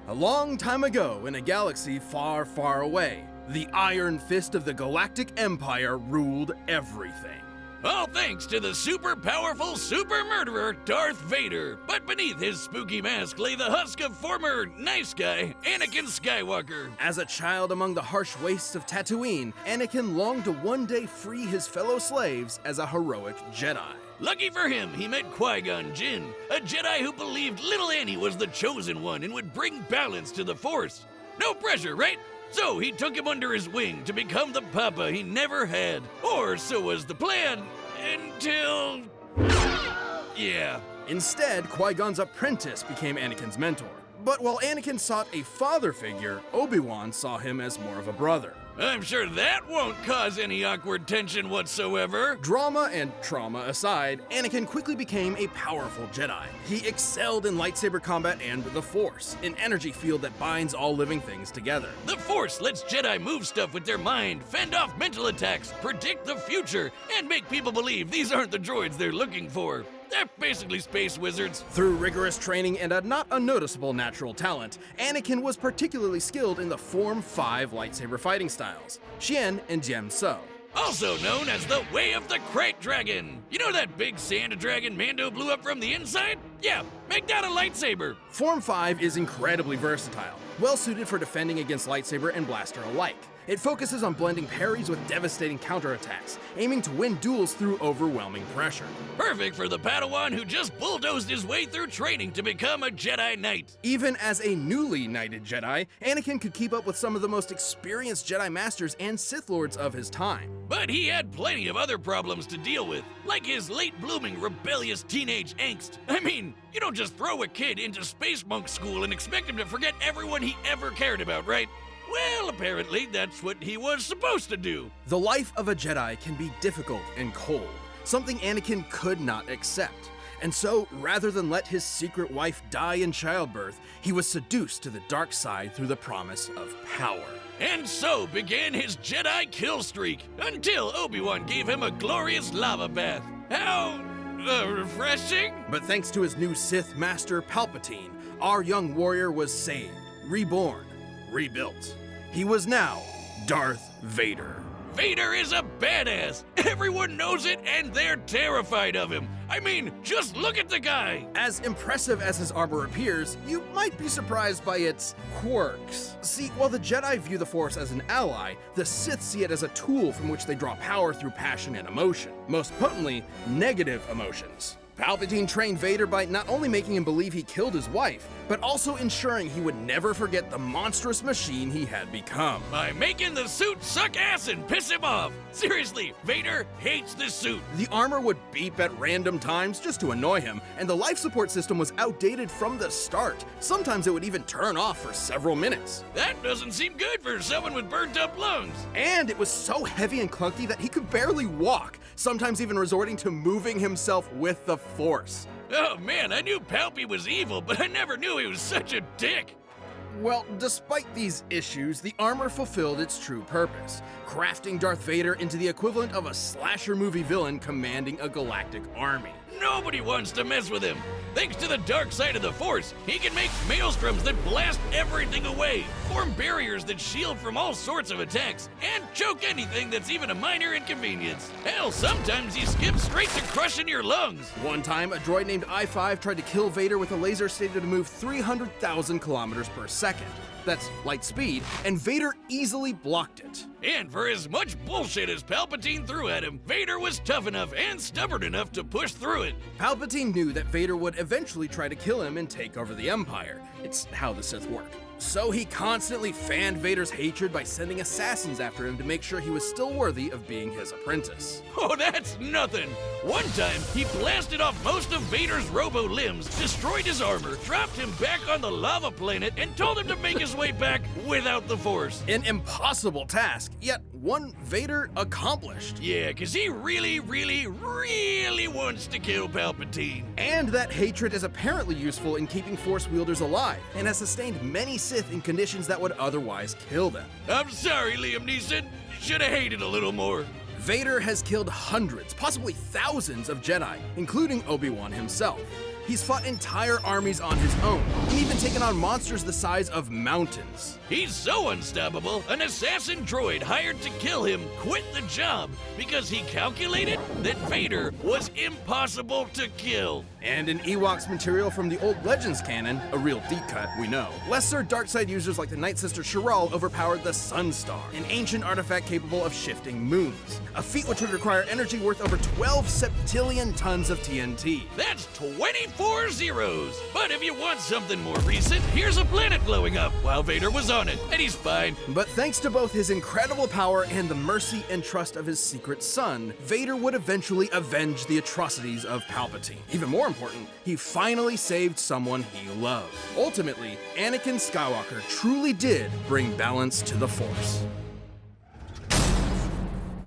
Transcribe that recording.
A long time ago, in a galaxy far, far away, the Iron Fist of the Galactic Empire ruled everything. All thanks to the super powerful super murderer Darth Vader. But beneath his spooky mask lay the husk of former nice guy Anakin Skywalker. As a child among the harsh wastes of Tatooine, Anakin longed to one day free his fellow slaves as a heroic Jedi. Lucky for him, he met Qui-Gon Jinn, a Jedi who believed little Annie was the chosen one and would bring balance to the Force. No pressure, right? So he took him under his wing to become the papa he never had. Or so was the plan, until... yeah. Instead, Qui-Gon's apprentice became Anakin's mentor. But while Anakin sought a father figure, Obi-Wan saw him as more of a brother. I'm sure that won't cause any awkward tension whatsoever. Drama and trauma aside, Anakin quickly became a powerful Jedi. He excelled in lightsaber combat and the Force, an energy field that binds all living things together. The Force lets Jedi move stuff with their mind, fend off mental attacks, predict the future, and make people believe these aren't the droids they're looking for. They're basically space wizards. Through rigorous training and a not unnoticeable natural talent, Anakin was particularly skilled in the Form 5 lightsaber fighting styles, Xian and Jian So. Also known as the Way of the Crate Dragon. You know that big sand dragon Mando blew up from the inside? Yeah, make that a lightsaber. Form 5 is incredibly versatile, well suited for defending against lightsaber and blaster alike. It focuses on blending parries with devastating counterattacks, aiming to win duels through overwhelming pressure. Perfect for the Padawan who just bulldozed his way through training to become a Jedi Knight. Even as a newly knighted Jedi, Anakin could keep up with some of the most experienced Jedi Masters and Sith Lords of his time. But he had plenty of other problems to deal with, like his late-blooming rebellious teenage angst. I mean, you don't just throw a kid into space monk school and expect him to forget everyone he ever cared about, right? Well, apparently that's what he was supposed to do. The life of a Jedi can be difficult and cold, something Anakin could not accept. And so, rather than let his secret wife die in childbirth, he was seduced to the dark side through the promise of power. And so began his Jedi kill streak, until Obi-Wan gave him a glorious lava bath. How... refreshing? But thanks to his new Sith Master Palpatine, our young warrior was saved, reborn, rebuilt. He was now Darth Vader. Vader is a badass. Everyone knows it and they're terrified of him. I mean, just look at the guy. As impressive as his armor appears, you might be surprised by its quirks. See, while the Jedi view the Force as an ally, the Sith see it as a tool from which they draw power through passion and emotion. Most potently, negative emotions. Palpatine trained Vader by not only making him believe he killed his wife, but also ensuring he would never forget the monstrous machine he had become. By making the suit suck ass and piss him off. Seriously, Vader hates this suit. The armor would beep at random times just to annoy him, and the life support system was outdated from the start. Sometimes it would even turn off for several minutes. That doesn't seem good for someone with burnt up lungs. And it was so heavy and clunky that he could barely walk, sometimes even resorting to moving himself with the Force. Oh man, I knew Palpy was evil, but I never knew he was such a dick. Well, despite these issues, the armor fulfilled its true purpose, crafting Darth Vader into the equivalent of a slasher movie villain commanding a galactic army. Nobody wants to mess with him. Thanks to the dark side of the Force, he can make maelstroms that blast everything away, form barriers that shield from all sorts of attacks, and choke anything that's even a minor inconvenience. Hell, sometimes he skips straight to crushing your lungs. One time, a droid named I-5 tried to kill Vader with a laser stated to move 300,000 kilometers per second. That's light speed, and Vader easily blocked it. And for as much bullshit as Palpatine threw at him, Vader was tough enough and stubborn enough to push through it. Palpatine knew that Vader would eventually try to kill him and take over the Empire. It's how the Sith work. So he constantly fanned Vader's hatred by sending assassins after him to make sure he was still worthy of being his apprentice. Oh, that's nothing. One time, he blasted off most of Vader's robo limbs, destroyed his armor, dropped him back on the lava planet, and told him to make his way back without the Force. An impossible task, yet one Vader accomplished. Yeah, cause he really wants to kill Palpatine. And that hatred is apparently useful in keeping Force wielders alive, and has sustained many Sith in conditions that would otherwise kill them. I'm sorry, Liam Neeson. Should've hated a little more. Vader has killed hundreds, possibly thousands of Jedi, including Obi-Wan himself. He's fought entire armies on his own, and even taken on monsters the size of mountains. He's so unstoppable, an assassin droid hired to kill him quit the job because he calculated that Vader was impossible to kill. And in Ewok's material from the old Legends canon, a real deep cut, we know, lesser dark side users like the Night Sister Shiral overpowered the Sun Star, an ancient artifact capable of shifting moons, a feat which would require energy worth over 12 septillion tons of TNT. That's 24 zeros. But if you want something more recent, here's a planet blowing up while Vader was on it, and he's fine. But thanks to both his incredible power and the mercy and trust of his secret son, Vader would eventually avenge the atrocities of Palpatine. Even more important, he finally saved someone he loved. Ultimately, Anakin Skywalker truly did bring balance to the Force.